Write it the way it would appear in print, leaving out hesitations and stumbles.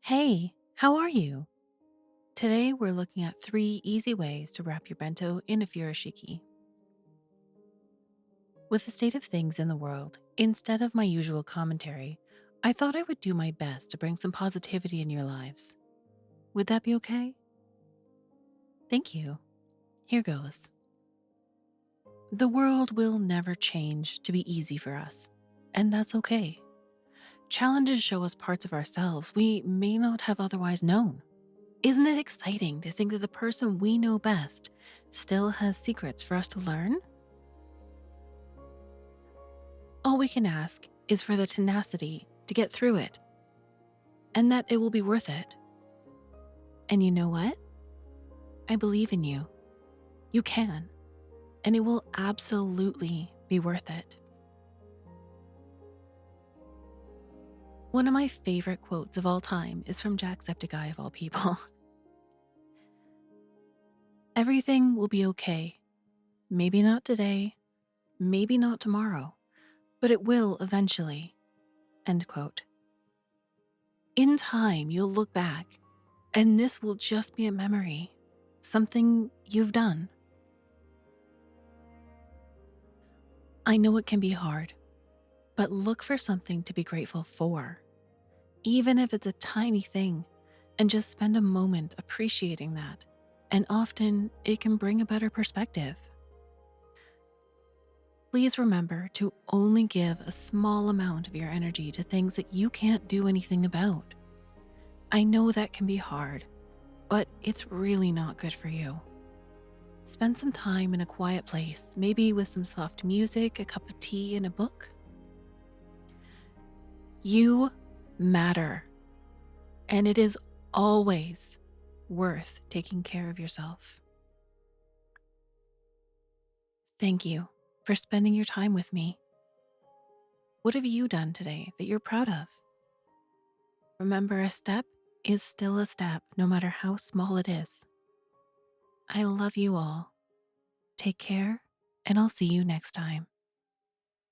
Hey, how are you? Today we're looking at 3 easy ways to wrap your bento in a furoshiki. With the state of things in the world, instead of my usual commentary, I thought I would do my best to bring some positivity in your lives. Would that be okay? Thank you. Here goes. The world will never change to be easy for us, and that's okay. Challenges show us parts of ourselves we may not have otherwise known. Isn't it exciting to think that the person we know best still has secrets for us to learn? All we can ask is for the tenacity to get through it and that it will be worth it. And you know what? I believe in you. You can, and it will absolutely be worth it. One of my favorite quotes of all time is from Jacksepticeye of all people. Everything will be okay. Maybe not today, maybe not tomorrow, but it will eventually. End quote. In time, you'll look back, and this will just be a memory, something you've done. I know it can be hard, but look for something to be grateful for, even if it's a tiny thing, and just spend a moment appreciating that. And often, it can bring a better perspective. Please remember to only give a small amount of your energy to things that you can't do anything about. I know that can be hard, but it's really not good for you. Spend some time in a quiet place, maybe with some soft music, a cup of tea, and a book. You matter, and it is always worth taking care of yourself. Thank you for spending your time with me. What have you done today that you're proud of? Remember, a step is still a step, no matter how small it is. I love you all. Take care, and I'll see you next time.